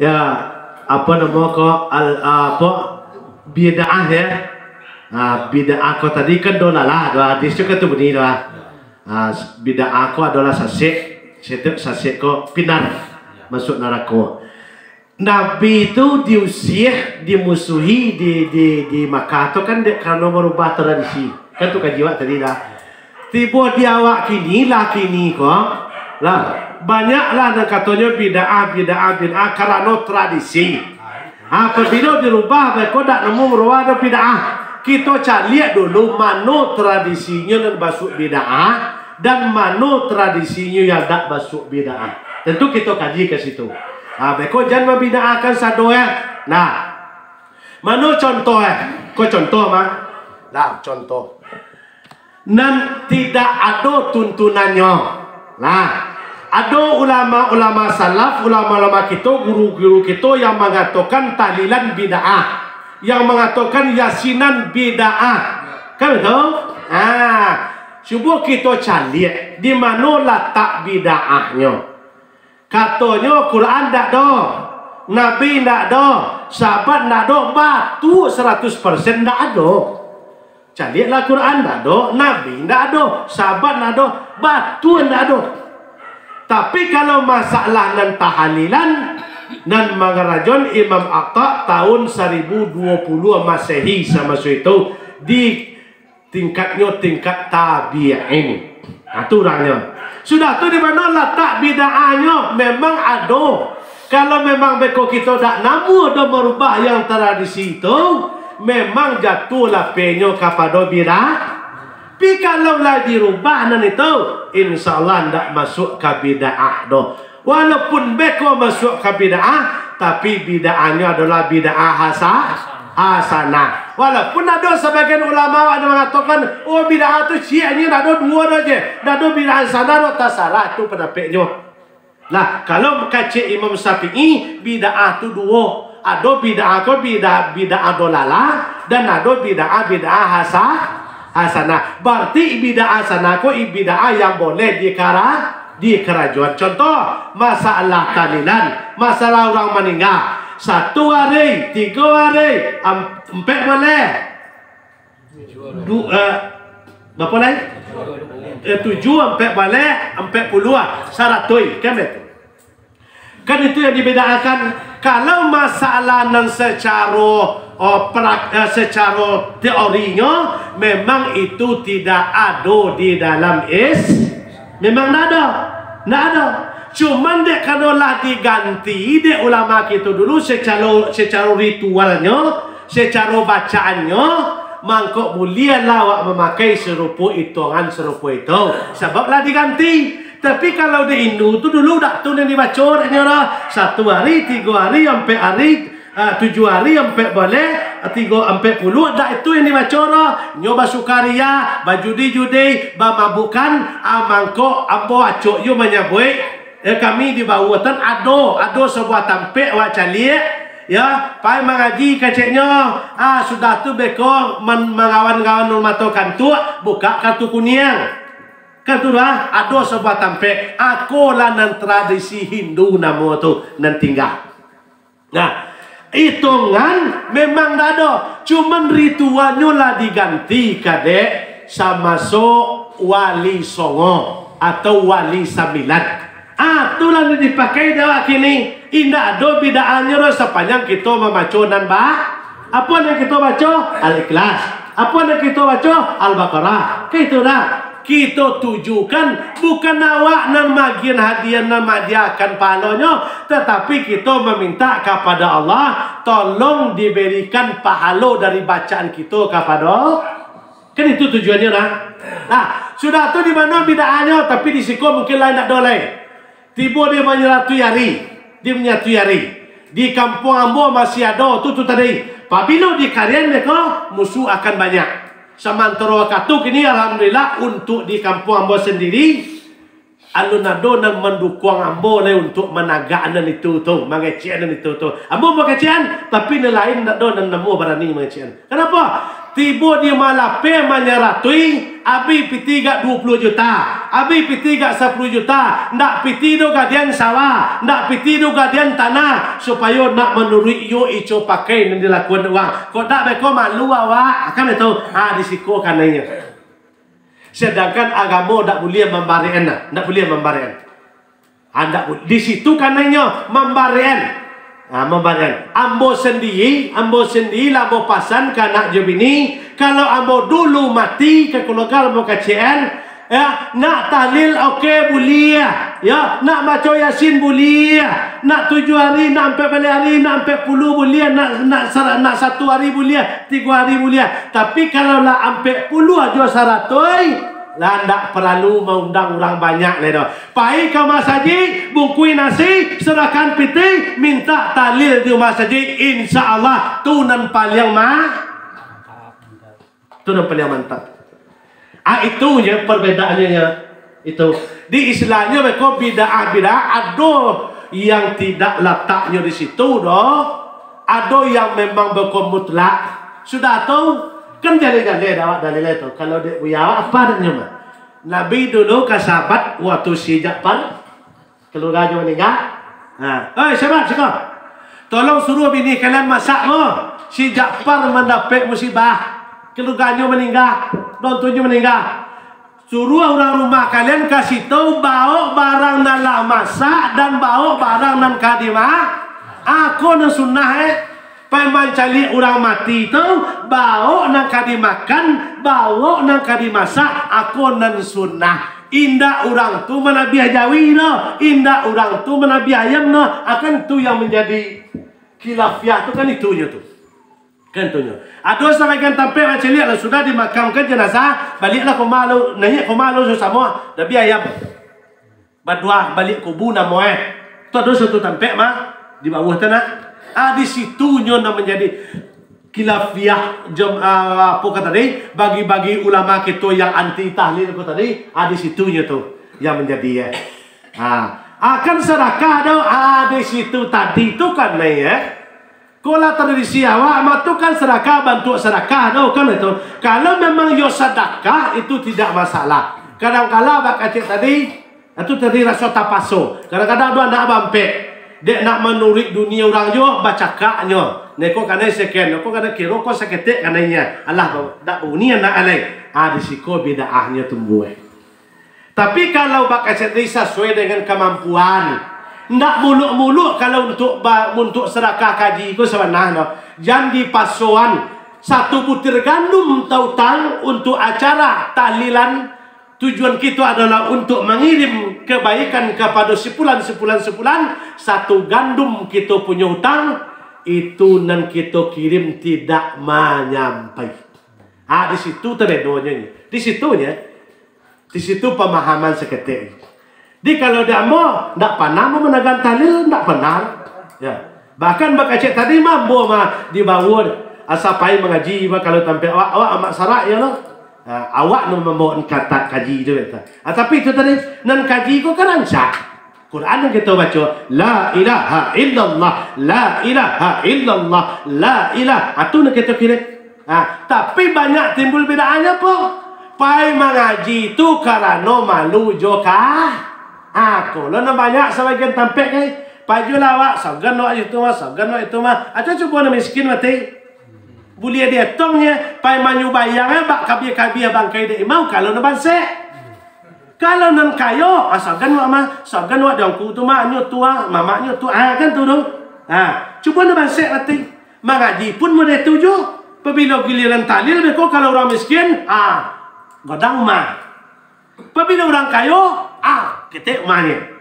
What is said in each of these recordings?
Ya, apa nama ko apa bid'ah ya. Bid'ah ko tadi kan dolala, hadis itu kan tu bunyi doa. Bid'ah ko adalah sasek ko pinar masuk neraka. Nabi itu diusir, dimusuhi di Makkah tu kan karena merubah tradisi. Kan tu kajiwa tadi dah. Tiba di awak kini lah kini kok. Lah banyaklah yang katanya bid'ah karena tradisi. Apabila dirubah mereka tak nemu merubah ada bid'ah. Kita cari lihat dulu mana tradisinya yang masuk bid'ah dan mana tradisinya yang tak masuk bid'ah. Tentu kita kaji ke situ. Mereka jangan membid'ahkan satu ya. Nah, mana contoh ya? Kau contoh mah? Nah, contoh. Dan tidak ada tuntunannya. Nah, ada ulama-ulama salaf, ulama-ulama kita, guru-guru kita yang mengatakan tahlilan bid'ah, yang mengatakan yasinan bid'ah. Kan betul? Cuba kita cari di mana letak bid'ahnya. Katanya Quran tak ada, Nabi tak ada, sahabat tak ada, batu 100% tak ada. Carilah Quran tak ada, Nabi tak ada, sahabat tak ada, batu tak ada. Tapi kalau masalah nan tahlilan nan mangarajon Imam Atta tahun 1020 Masehi sama itu di tingkat tabi'in. Itu orangnya. Sudah tu di mana letak bid'ahnya memang ada. Kalau memang beko kita tak namu ada merubah yang tradisi itu, memang jatuhlah penyo kepada bid'ah. Tapi kalau lah dirubah nan itu, insyaallah tidak masuk ke bid'ah doh. Walaupun beko masuk ke bid'ah, tapi bid'ahnya adalah bid'ah hasanah. Walaupun ada sebagian ulama yang mengatakan, oh bid'ah tu syiahnya ada dua aja, ada bid'ah hasanah atau salah itu pendapatnya. Nah, kalau kaca Imam Syafi'i, bid'ah tu dua. Ada bid'ah ko bid'ah dolalah dan ada bid'ah hasanah. Berarti bid'ah hasanah ko bid'ah yang boleh di kerajaan. Contoh, masalah tahlilan, masalah orang meninggal. 1 hari, 3 hari, 4 boleh. Berapa lagi? 7, 4 boleh, 40 syarat tu. Kan itu yang dibedakan. Kalau masalah nan secara teorinya memang itu tidak ada di dalam memang tidak ada. Cuman dek kalau lah diganti dek ulama kita dulu secara ritualnya, secara bacaannya, mangkok mulia lawak memakai serupa hitungan serupa itu. Sebab lah diganti. Tapi kalau di Hindu tu dulu dak tu yang dibaca dah 1 hari, 3 hari, 4 hari, 7 hari, 4 boleh, 40 dak itu yang dibaca dah. Nyoba sukaria, bajudi-judi, bamabukan, mangkok ambo acok yo menyabui. Kami di Bawatan ada sebuah tampek wacalie ya, pai mengaji kaceknya. Sudah tu beko mengawan-ngawan mata kantu, buka kartu kuning. Kan tu dah ada sebuah tampek. Aku lah nan tradisi Hindu nama tu nan tinggal. Nah, hitungan memang tak ada. Cuman ritualnya lah diganti kadek sama wali songo atau wali sambilan. Itulah yang dipakai dah kini. Indah ada bid'ahnya sepanjang kita membaca nan apa yang kita baca? Al-Ikhlas. Apa yang kita baca? Al-Baqarah. Itu dah. Kita tujukan bukan awak nan magian hadiah nan madiakan pahalanya, tetapi kita meminta kepada Allah tolong diberikan pahala dari bacaan kita kepada. Kan itu tujuannya dah. Nah, sudah tu di mana bid'ahnya, tapi di siko mungkin lain tak ada lain. Tiba dia menyeratu hari, dia menyatu hari. Di kampung ambo masih ada tu tadi. Apabila di karian mereka musuh akan banyak. Sementara katuk ini alhamdulillah untuk di kampung ambo sendiri alun-alun dan mendukung ambo le untuk menagakkan itu tu, mengecian itu tu. Ambo mengecian tapi nelayan tak ada dan nemu berani mengecian. Kenapa? tiba di malape menyeratui abi piti gak 20 juta, abi piti gak 10 juta, ndak piti do gadian sawah, ndak piti do gadian tanah supaya nak menurut yo ico pakai dan dilakukan uang. Kok tak beko malu awak, kan itu disiko kananya. Sedangkan agama ndak boleh membarian, ndak boleh membarian. Ndak di situ kananya membarian. Membarian. Ambo sendiri lambo pasan ke anak jebini, kalau ambo dulu mati ke keluarga ambo KCN, ya, nak tahlil okey boleh, ya, nak baca Yasin boleh, nak 7 hari, nak 4 hari, nak 40 boleh, nak 1 hari boleh, 3 hari boleh. Tapi kalau lah 40 aja 100, lah ndak perlu mengundang orang banyak le dah. Pai ke masjid, bungkui nasi, serahkan piti, minta tahlil di masjid, insya-Allah tu nan paling mantap. Itu je perbedaannya itu. Di Islamnya mereka bid'ah ada yang tidak letaknya di situ doh. Ada yang memang bermutlak. Sudah tahu kan jale-jale dawak dalil itu. Kalau dia buya apa adanya mah? Nabi dulu ke sahabat waktu si Ja'far keluarga meninggal. Sahabat sekarang, tolong suruh bini kalian masak loh. Si Ja'far mendapat musibah, keluarganya meninggal, dontunya meninggal. Suruh orang rumah kalian kasih tahu bawa barang dalam masak dan bawa barang dan kadimah. Aku nan sunnah Paman cali orang mati tu bawa nak kadi makan, bawa nak kadi masak, aku nan sunnah. Indah orang tu menabi hajawi no, indah orang tu menabi ayam no, akan tu yang menjadi khilafiah tu kan itunya tu. Kan tunya. Ada sampaikan tampil macam ni lah sudah dimakamkan jenazah, baliklah ke malu, naik ke malu sama nabi ayam. Badua balik kubu namo Tu ada satu tampil mah di bawah tanah. Di situnya nak menjadi khilafiah apa kata tadi, bagi-bagi ulama kita yang anti tahlil kata tadi, di situnya tu yang menjadi akan sedekah dah di situ tadi tu kan kalau tradisi awak matu kan sedekah, bantu sedekah dah kan itu. Kalau memang yo sedekah itu tidak masalah. Kadang-kala bak acik tadi itu tadi rasa tapaso. Kadang-kadang dua nak bampek. Dek nak menurik dunia orang jo baca kaknya. Neko kanai seken, neko kanai kiro ko seketek kanainya. Allah dak unian nak alai. Di siko bid'ahnya tumbuh. Tapi kalau bakal sesuai dengan kemampuan, ndak muluk-muluk kalau untuk sedekah kaji itu sebenarnya. Jangan di pasoan 1 butir gandum tautang untuk acara tahlilan. Tujuan kita adalah untuk mengirim kebaikan kepada sepulan. 1 gandum kita punya hutang itu nan kita kirim tidak menyampai. Di situ terbedonya. Di situ pemahaman seketik. Di kalau dia mau ndak pernah mau menagan tahlil, ndak pernah. Ya. Bahkan bak acik tadi mambo mah dibawa asapai mengaji kalau tampil awak amat sarak ya loh. Awak nu membawa kata kaji itu tapi itu tadi nan kaji ko kan ansa Quran yang kita baca la ilaha illallah la ilaha illallah la ilaha itu nak kita kira tapi banyak timbul bedanya po pai mengaji itu karena malu joka kalau nak banyak sebagian tampek paju lawak sagan wak itu mah aja cuba nak miskin mati boleh dia tongnya pai manyu bayangnya bak kabia bangkai dia mau kalau nak bansek kalau nan kayo asalkan wak dongku tu mak nyu tua mamak nyu tu kan tu dong cuba nak bansek mati mengaji pun mudah tuju pabila giliran tahlil beko kalau orang miskin godang mah pabila orang kayo ketek mahnya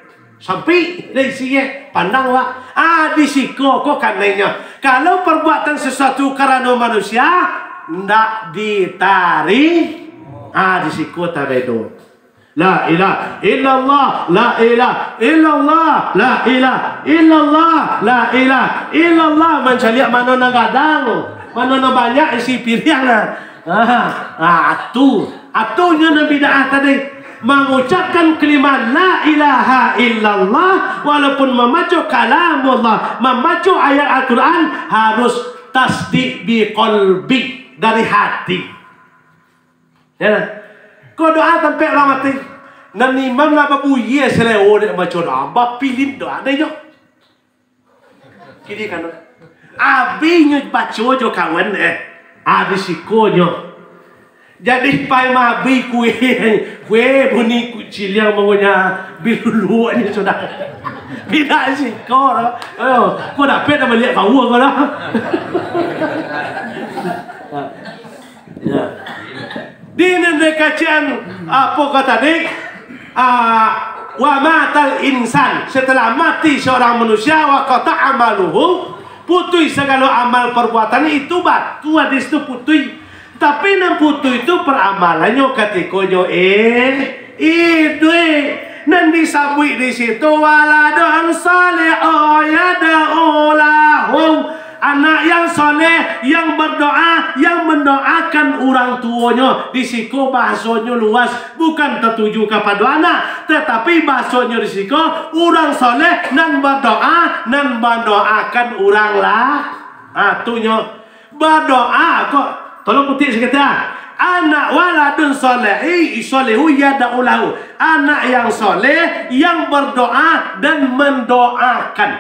sampai dari sini pandang wak di siko kok kanainya kalau perbuatan sesuatu karena manusia ndak ditarik di siko tabedo la ilaha illallah la ilaha illallah la ilaha illallah la ilaha illallah mencari mana nagadang mana na banyak isi pilihan atunya nabi dah tadi mengucapkan kalimat la ilaha illallah walaupun membaca kalam Allah, membaca ayat Al-Quran harus tasdik bi qalbi. dari hati. Ya. Kau doa sampai orang mati. Nan imam nak babuye seleo dek macam apa pilih doa deh jo. Kini kan. Abi nyut baca jo kawan abi sikonyo. Jadi pai mabi kue bunyi kucil yang maunya bilulu ni sudah. Tidak sih kau lah. Kau dapat nama lihat kau lah. Ya. Di negeri kajian apa kata dik? Wa matal insan, setelah mati seorang manusia wa qata amaluhu, putui segala amal perbuatannya itu batu hadis itu putui. Tapi nan putu itu peramalannya katikonyo idwe nan disabui di situ waladun salih yad'ulahu, anak yang soleh yang berdoa yang mendoakan orang tuanya. Di situ bahasanya luas, bukan tertuju kepada anak, tetapi bahasanya di situ orang soleh nan berdoa nan mendoakan orang lah. Atunya berdoa kok. Tolong putih sekata. Anak waladun solehi solehu yada'ulahu, anak yang soleh yang berdoa dan mendoakan.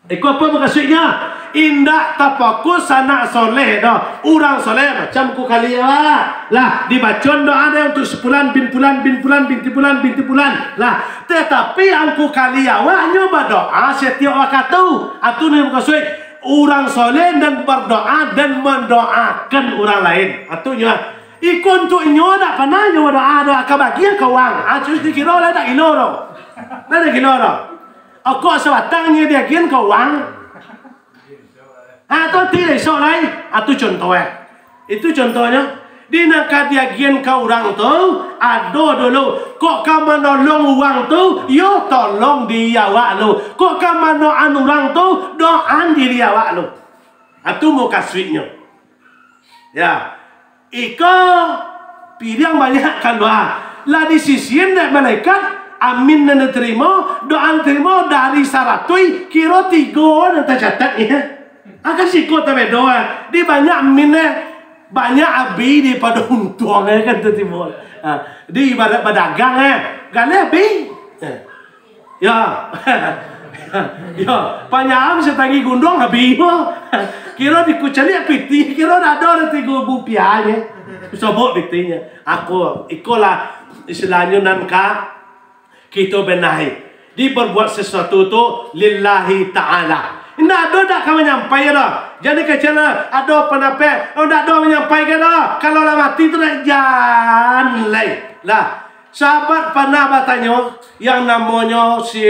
Itu apa maksudnya? Indak tapakus anak soleh dah. Orang soleh macam ku kali lah dibaca doa ada untuk sepulan bin pulan bin pulan binti pulan binti pulan lah. Tetapi angku kali awaknya berdoa setiap waktu. Atu ni maksud orang soleh dan berdoa dan mendoakan orang lain. Artinya, ikut untuk nyoda pernah nyoda ada kebagian kawang. Acus dikira lah tak kilo dah. Ada kilo dah. Aku sebatangnya dia kian kawang. Atau tidak esok lain. Itu contohnya. Itu contohnya. Di nak kadiagian kau orang tu, ada dulu. Kok kamu nolong orang tu, yo tolong dia awak lu. Kok kamu nolong orang tu, doan diri awak lu. Itu mau kasihnya. Ya, iko pilih banyak kan doa. Lah di sisiin dak malaikat, amin dan terima, doa terima dari saratui, kira 3 dan tercatat ya. Akan siko tapi doa. Di banyak minat. Banyak abi daripada untung kan tu timur. Di ibarat pedagang gale abi. Ya. Ya, panjang setangi gundong abi. Kira dikucali piti, kira ada 3 rupiah nya. Sobok pitinya. Aku ikolah istilahnya nanka kita benahi. Di berbuat sesuatu tu lillahi ta'ala. Tidak ada tak kamu nyampai dah. Jadi kecil ada pendapat, tidak ada menyampaikan dah. Kalau lah mati tu nak jalan lain. Lah, sahabat pernah bertanya yang namanya si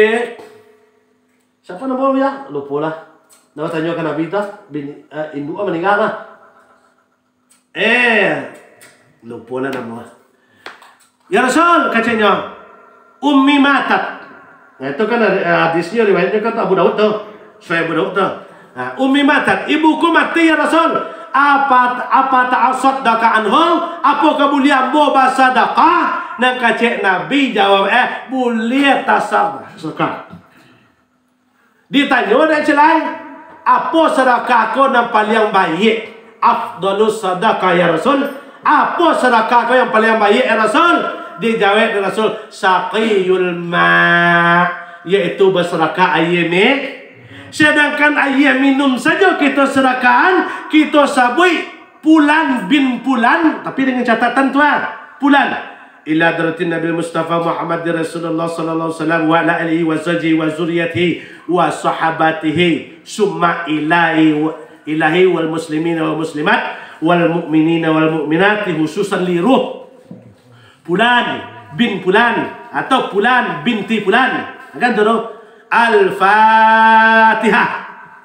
siapa namanya? Lupa lah. Nama tanya kan Nabi dah, ibu meninggal lah. Lupa lah nama. Ya Rasul katanya, Ummi matat. Nah itu kan hadisnya riwayatnya kan Abu Daud tu. Saya berdoa. Ummi matat, ibuku mati ya Rasul. Apa ta'asad daka anhu? Apa kemuliaan bo basadaqah? Nang kacek Nabi jawab boleh tasadaqah. Ditanya dan celai, apa sedekah kau yang paling baik? Afdalus sadaqah ya Rasul. Apa sedekah kau yang paling baik ya Rasul? Dijawab ya Rasul, saqiyul ma, yaitu bersedekah air ni. Sedangkan air minum saja kita serahkan, kita sabui pulan bin pulan, tapi dengan catatan tuan, pulan. Ila daratin Nabi Mustafa Muhammad Rasulullah sallallahu alaihi wasallam wa ala alihi wa sahbihi wa zurriyyatihi wa sahabatihi summa ilahi wal muslimina wal muslimat wal mu'minina wal mu'minat khususan li ruh pulan bin pulan atau pulan binti pulan. Kan tu Al-Fatihah.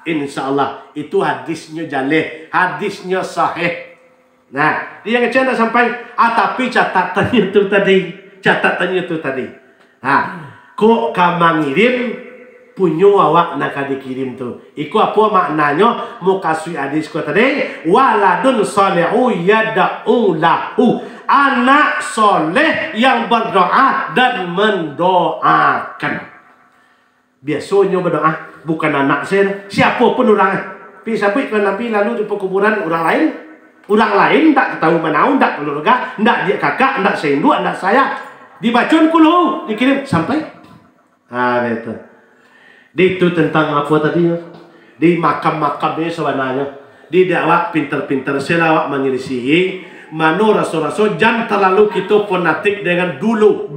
InsyaAllah. Itu hadisnya jaleh. Hadisnya sahih. Nah, dia yang kecil sampai. Tapi catatannya itu tadi. Catatannya itu tadi. Kok kamu ngirim, punya awak nak dikirim tu. Iku apa maknanya? Mukasui hadis ko tadi. Waladun salihu yada'ulahu. Anak soleh yang berdoa dan mendoakan. Biasanya berdoa bukan anak saya, siapa pun orang. Tapi sampai ke Nabi lalu di perkuburan orang lain, Orang lain tak tahu mana, tak keluarga, tak dia kakak, tak seindu, tak saya. Dibacun kulu, dikirim sampai. Itu. Itu tentang apa tadi? Di makam-makam ini sebenarnya. Di dakwah pinter-pinter selawat menyelisihi. Mano rasul-rasul jangan terlalu kita fanatik dengan dulu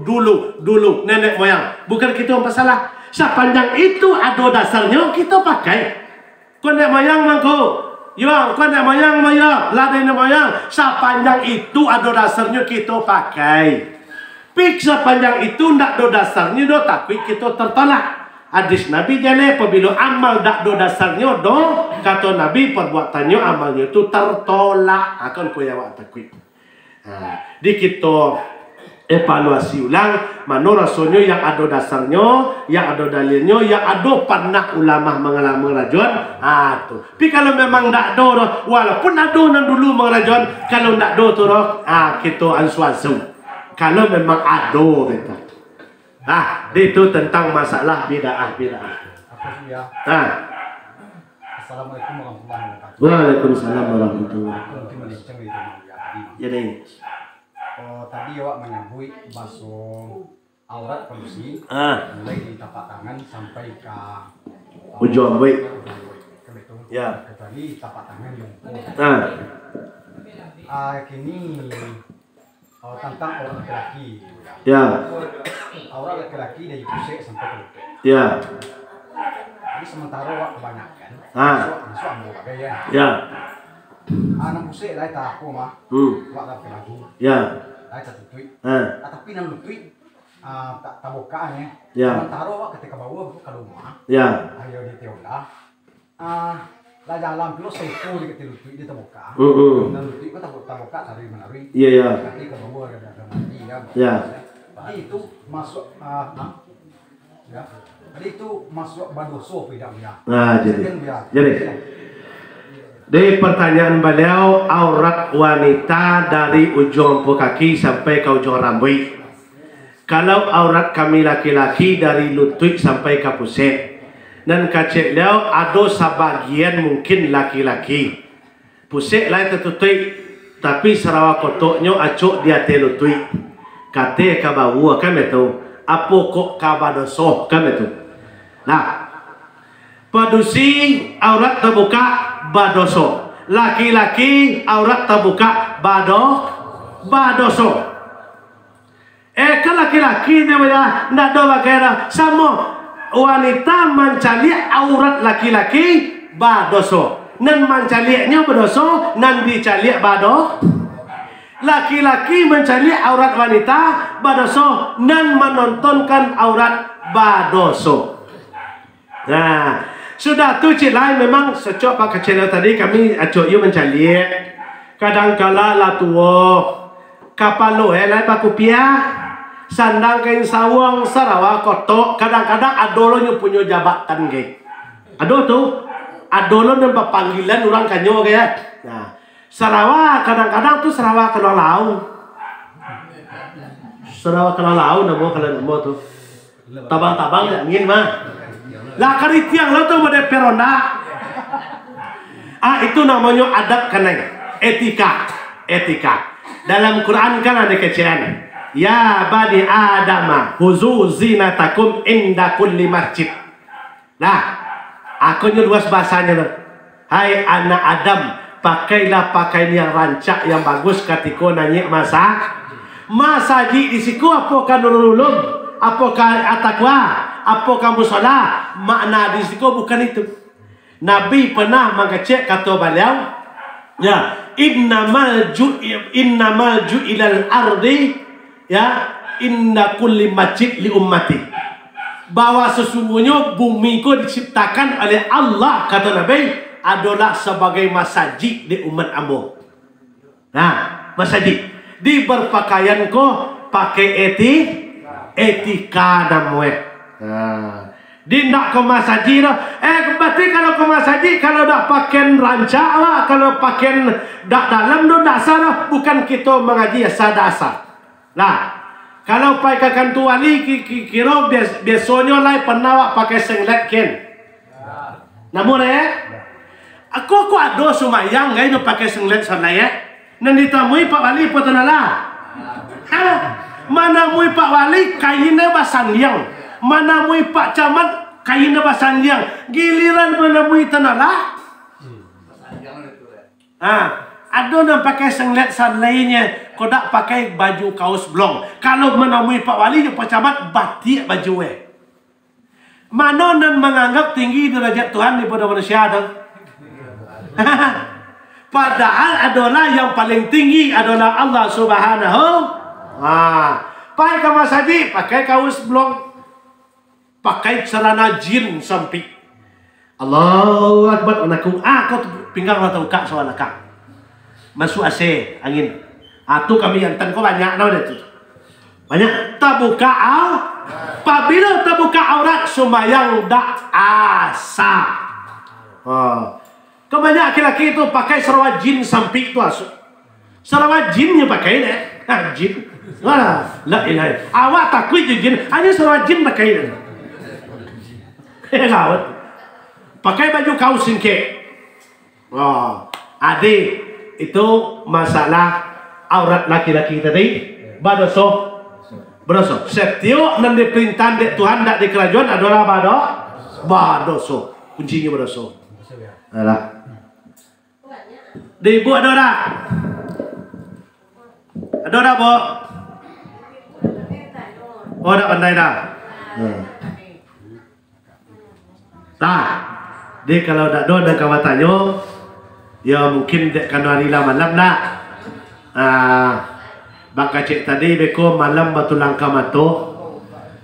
nenek moyang. Bukan kita yang masalah. Sepanjang itu ada dasarnya kita pakai. Kau nenek moyang mangko. Ya, kau nenek moyang maya, lah nenek moyang. Sepanjang itu ada dasarnya kita pakai. Pik sepanjang itu ndak ada dasarnya do tapi kita tertolak. Hadis Nabi jane apabila amal dak do dasarnya do kata Nabi perbuatannya amalnya itu tertolak akan kowe awak takwi. Di kita evaluasi ulang mana rasulnya yang ada dasarnya, yang ada dalilnya, yang ada pernah ulama mengalami rajuan. Tuh. Tapi kalau memang ndak do walaupun ada nan dulu mengerajuan kalau ndak do tu kita ansuasu. Kalau memang ada kita. Itu tentang masalah bid'ah. Assalamualaikum warahmatullahi wabarakatuh. Waalaikumsalam warahmatullahi wabarakatuh. Jadi, tadi awak menyambui masuk aurat kondisi mulai di tapak tangan sampai ke ujung baik. Ya. Kecuali tapak tangan yang kini tentang aurat laki-laki. Ya. Aurat laki-laki dari pusat sampai ke lutut. Ya. Jadi sementara awak kebanyakan masuk ambil bagai Ya. Anak pusat lah tak aku mah. Awak laki-laki. Ya. Lah tak tutui. Tapi nang lutui tak bukaan ya. Sementara awak ketika bawa ke rumah. Ya. Ayo di tiola. Lah jalan dulu seko di lutui di terbuka. Dan lutui ko terbuka dari menari. Iya. Nanti ke bawah ada mati ya. Ya. Jadi itu masuk ya. Jadi itu masuk badoso tidak ya. Jadi dari pertanyaan beliau, aurat wanita dari ujung kaki sampai ke ujung rambut. Kalau aurat kami laki-laki dari lutut sampai ke pusat. Dan kacik beliau ada sebagian mungkin laki-laki. Pusat lain tertutup, tapi Sarawak kotoknya acuk di atas lutut. Kate ke bawah kan itu. Apa kok kabadoso kan itu. Nah, padusi aurat terbuka badoso. Laki-laki aurat terbuka badoso. Kan laki-laki namanya ndak ada bagaian sama wanita mencari aurat laki-laki badoso. Nan mencarinya badoso, nan dicari laki-laki mencari aurat wanita badoso, nan menontonkan aurat badoso. Nah, sudah tu cik lain memang secok pak kecil tadi kami acok you mencari. Kadang-kala lah tua kapalo lain pak kupia sandang kain sawang Sarawak kotok kadang-kadang adolo nyu punya jabatan ke. Ado tu adolo dan panggilan orang kanyo ke ya. Nah, Sarawak kadang-kadang tu Sarawak kena laun. Sarawak kena laun nama kalian semua tu. Tabang-tabang ingin mah. Lah kari tiang lo tuh pada peronda. Itu namanya adab keneng, etika. Dalam Quran kan ada kecilan. Ya bani Adama huzu zinatakum inda kulli masjid. Nah, aku luas bahasanya loh. Hai anak Adam, pakailah pakaian yang rancak yang bagus ketika nanya masjid di siku apakah nurulum, apakah atakwa, apakah musola. Makna di siku bukan itu. Nabi pernah mengecek kata beliau, ya innamal ju'ilal ardi ya inna kulli masjid li ummati. Bahwa sesungguhnya bumi ku diciptakan oleh Allah kata Nabi adalah sebagai masjid di umat ambo. Nah, masjid di berpakaian ko pakai etika namanya. Nah, di ndak ke masjid berarti kalau ke masjid kalau dak pakaian rancak lah, kalau pakaian dak dalam do dasar bukan kita mengaji asal. Nah, kalau pakai kantu wali kira biasanya lah pernah pakai singlet ken. Namun Aku ada sumayang gay no pakai singlet sanaya. Nan ditamui Pak Wali potonala. Mana mui Pak Wali kainnya basangyang. Mana mui Pak Camat kainnya basangyang. Giliran mana mui tanala. Ada yang pakai singlet sanlainya, kodak pakai baju kaos blong. Kalau menemui Pak Wali Pak Camat batik baju Mana nan menganggap tinggi derajat Tuhan daripada manusia tu? Padahal adalah yang paling tinggi adalah Allah Subhanahu. Pakai kamas tadi, pakai kaos blong, pakai celana jin samping. Allahu Akbar, anakku, kau pinggang atau kak soal kak. Masuk AC angin. Tu kami yang kau banyak tau dah tu. Banyak terbuka apabila terbuka aurat sumayang dak asa. Kebanyakan laki-laki itu pakai sarawat jin samping tu asuk. Sarawat jinnya pakai deh. Jin. La ilaha. Awak takut jin, hanya sarawat jin pakai deh. Gawat. Pakai baju kaos singkek. Adik, itu masalah aurat laki-laki tadi. Badoso. Setiap nan diperintah dek Tuhan dak di kerajaan adalah badoso. Kuncinya badoso. Alah. Di ibu ada ora? Ada ora, Bu? Oh, dak pandai dah. Dia kalau dak do dan kawatannya, ya mungkin dek kan hari malam dah. Baka cek tadi beko malam batu langka mato,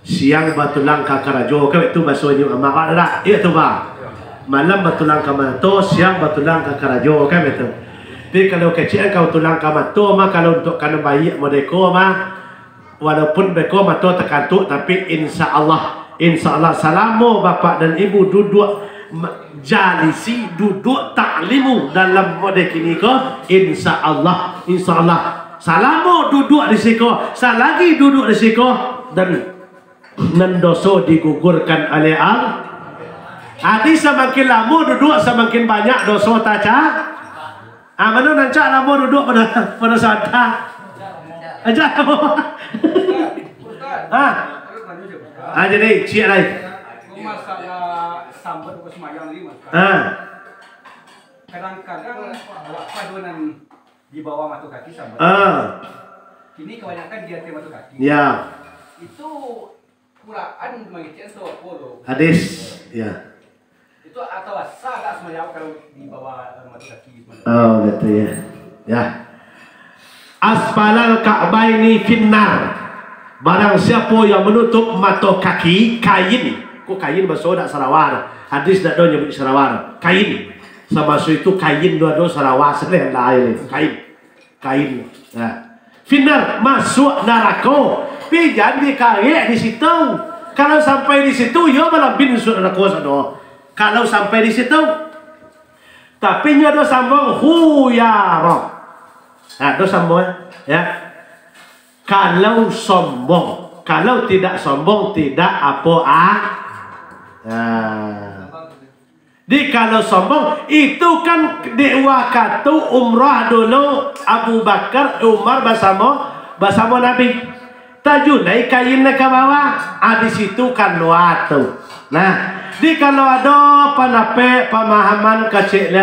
siang batu langka karajo. Kau itu bahasanya amak dah. Iya tu bang. Malam batu langka mato, siang batu langka karajo. Kan betul. Tapi kalau kecil kau tulang kamato, mah kalau untuk kana bayi modeko mah walaupun beko mato terkantuk, tapi insya Allah salamu bapak dan ibu duduk jalisi, duduk taklimu dalam modek ini ko insya Allah salamu duduk di siko, selagi duduk di siko dan nendoso digugurkan oleh Allah. Adi semakin lama duduk semakin banyak dosa taca. Mana nanti lama duduk pada sada. Aja kamu. Jadi cik lagi. Masalah sambat ke semayang ni mas. Kadang-kadang paduan di bawah mata kaki sambat. Kini kebanyakan di atas mata kaki. Ya. Itu Quran mengikuti polo. Hadis. Ya. Itu atau sah tak semayang kalau di bawah mata kaki. Oh gitu ya. Ya. Asfalal ka'baini finnar. Barang siapa yang menutup mata kaki kain. Kok kain bahasa tak sarawar. Hadis tak ada nyebut sarawar. Kain. Sama itu kain dua sarawar selain lain. Kain. Nah. Finnar masuk neraka. Tapi jangan dikaret di situ. Kalau sampai di situ ya malah bin masuk neraka sana. Kalau sampai di situ, tapi nya do sambung huyara. Do sambung ya. Kalau sombong, kalau tidak sombong tidak Di kalau sombong itu kan di waktu umrah dulu Abu Bakar Umar bersama Nabi. Tajulai kainnya ke bawah, di situ kan waktu. Nah. Di kalau ada panape pemahaman kecil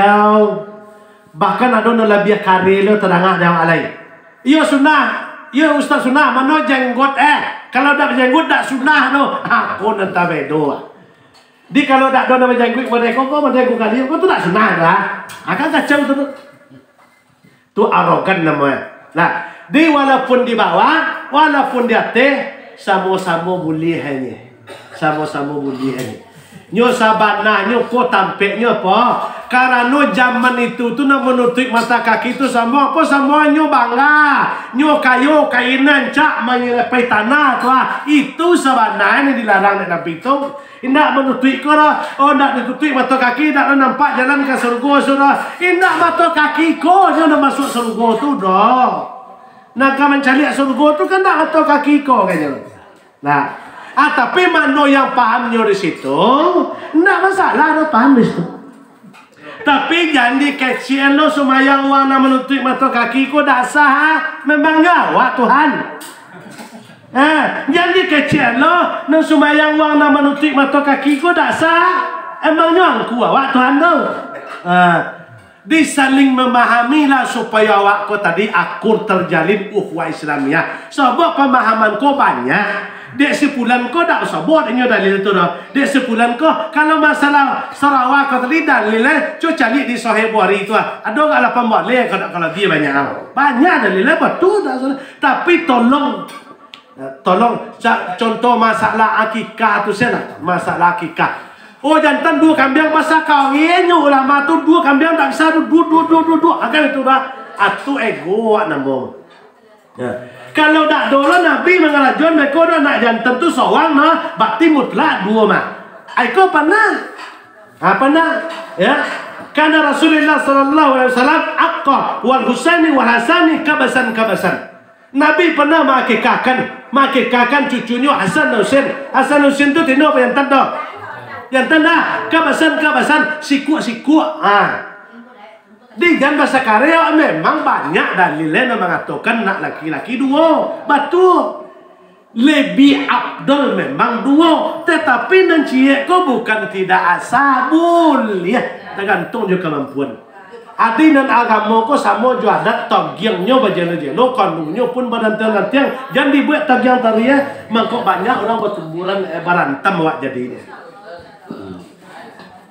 bahkan ada no lebih karelo terangah yang alai. Iya sunnah, iya ustaz sunnah mana jenggot kalau dak jenggot dak sunnah no. Aku nanti bedo. Di kalau dak ada nama jenggot mereka kali kau tu dak sunnah dah. Akan kacau tu. Tu arogan namanya. Nah, di walaupun di bawah, walaupun di atas sama-sama boleh hanya. Sama-sama boleh hanya. Nyo sabana nyo ko tampeknya apa? Karena zaman itu tu nak menutup mata kaki itu sama apa semua nyo bangga. Nyo kayu kainan cak menyelepeh tanah tu itu sebenarnya dilarang Nabi itu. Indak menutup kora, nak ditutup mata kaki nak nampak jalan ke surga sudah. Indak mata kaki ko nyo nak masuk surga tu dah. Nak mencari surga tu kan nak mata kaki ko kayaknya. Nah. Tapi mana yang pahamnya di situ, tidak masalah, ada paham di situ. Tapi jangan dikecil lo sumayang warna menutup mata kaki ku dak sah. Memang nyawa Tuhan. Jangan dikecil lo nang sumayang warna menutup mata kaki ku dak sah. Emang nyawa ku awak Tuhan tu. Disaling memahamilah supaya awak ku tadi akur terjalin ukhuwah Islamiyah. Sebab pemahaman ku banyak. Dek sepulan ko dak usah buat inyo dalil tu dah. Dek sepulan ko kalau masalah Sarawak ko tadi dalilnya cu cari di Sahih Bukhari tu ada enggak 8 boleh kalau dia banyak. Banyak dalilnya betul dah. Tapi tolong contoh masalah akikah tu sana, masalah akikah. Oh jantan 2 kambing masak kawinnya ulama tu 2 kambing tak bisa dua akan itu dah. Atu ego nambung. Kalau tak dolo Nabi mengalajon mereka nak jantan tu seorang nah bakti mutlak 2 mah. Aiko pernah. Ya. Karena Rasulullah sallallahu alaihi wasallam aqqa wal Husaini wal Hasani kabasan. Nabi pernah mengakikahkan cucunya Hasan dan Husain. Hasan dan Husain tu tino apa jantan dah? Jantan dah kabasan siku. Di jangan bahasa Korea memang banyak dalilnya mengatakan nak laki-laki 2. Betul. Lebih abdul memang 2. Tetapi nanciye ko bukan tidak asabul ya. Tergantung juga kemampuan. Adi dan agama ko sama jo adat tagyangnya bajelo-jelo kandungnya pun badantang-antang. Jangan dibuat tagyang tariya mangko banyak orang bertumburan barantam wak jadinya.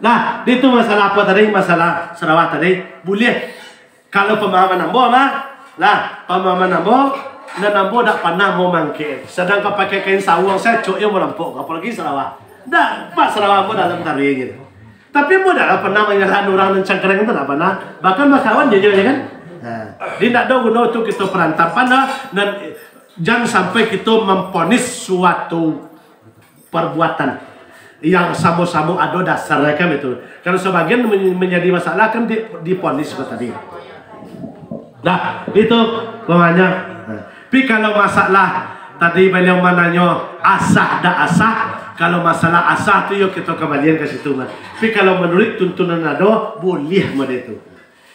Nah, itu masalah apa tadi? Masalah Sarawak tadi. Boleh. Kalau pemahaman nambo mah, pemahaman nambo, dan nambo tak pernah mau mangke. Sedang kau pakai kain sawang saya cok yang merampok. Apalagi Sarawak. Dah, Pak Sarawak pun dalam tari gitu. Tapi mau dah pernah menyalahan orang dan cangkering itu tak pernah. Bahkan bakawan jujur ya kan. Dia tak tahu guna itu kita perantapan dan jangan sampai kita memponis suatu perbuatan yang sama-sama ada dasarnya kan itu. Kalau sebagian menjadi masalah kan diponis tadi. Nah, itu namanya. Tapi kalau masalah tadi beliau mananya asah dak asah, kalau masalah asah tu yuk kita kembalian ke situ. Tapi kalau menurut tuntunan ada boleh model itu.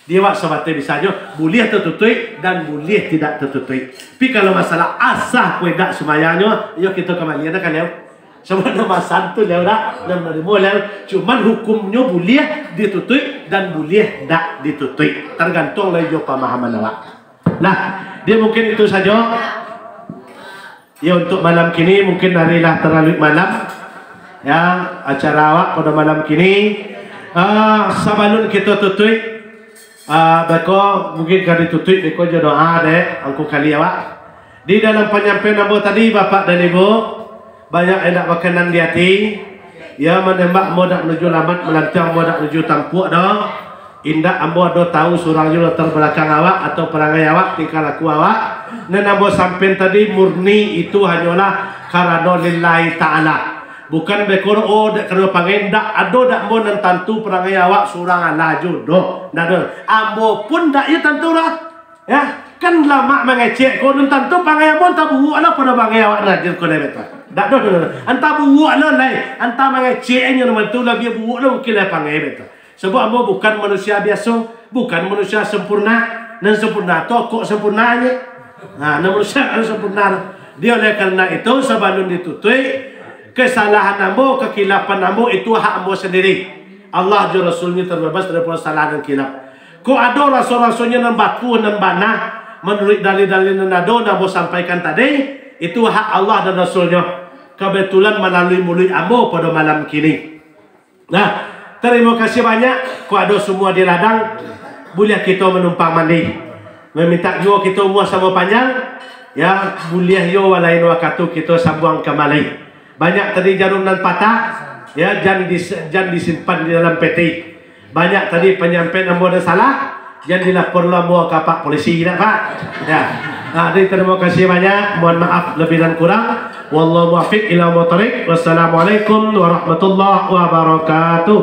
Dia wak sebabnya bisanya boleh tertutup dan boleh tidak tertutup. Tapi kalau masalah asah kue dak semayanya, yuk kita kembalian kan ya. Sama nama santu lewat dan menerima cuman hukumnya boleh ditutup dan boleh tak ditutup tergantung lagi pemahaman awak. Nah, dia mungkin itu saja ya untuk malam kini. Mungkin harilah terlalu malam ya acara awak pada malam kini. Sebelum kita tutup beko mungkin kali tutup beko doa deh angku kali awak di dalam penyampaian ambo tadi Bapak dan Ibu. Banyak enak makanan di hati. Ya menembak modak menuju lamat, melantang modak menuju tampuk dah. Indah ambo do tahu surang yo latar belakang awak atau perangai awak, tingkah laku awak. Dan ambo sampai tadi murni itu hanyalah karena lillahi taala. Bukan bekor dek kerana panggil dak ado dak ambo nan tantu perangai awak surang ala jodoh. Ndak ambo pun dak ya tantu lah. Ya, kan lama mengecek ko nan tantu pangai ambo tabu ala pada pangai awak najir ko lebet. Tak ada. Anta buat lah lain. Anta mengeceknya nama tu lagi buat lah mungkin lah panggil betul. Sebab ambo bukan manusia biasa, bukan manusia sempurna. Dan sempurna tu kok sempurnanya. Manusia kan sempurna. Dia oleh kerana itu sebelum ditutup kesalahan ambo, kekilapan ambo itu hak ambo sendiri. Allah dan Rasulnya terbebas daripada salah dan kilap. Kok ada rasul-rasulnya nan batu nan banah menurut dalil-dalil nan ada ambo sampaikan tadi. Itu hak Allah dan Rasulnya. Kebetulan melalui mulut ambo pada malam kini. Nah, terima kasih banyak. Kau ada semua di ladang. Boleh kita menumpang mandi. Meminta juga kita umur sama panjang. Ya, boleh yo walain wakatu kita sambung kembali. Banyak tadi jarum dan patah. Ya, jangan disimpan di dalam peti. Banyak tadi penyampaian ambo ada salah. Jangan dilaporkan ambo ke Pak Polisi tak Pak? Ya. Terima kasih banyak. Mohon maaf lebih dan kurang. Wallahu muwaffiq ila muthariq. Wassalamualaikum warahmatullahi wabarakatuh.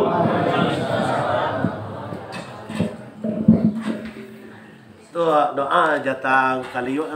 Doa jatah kali yuk.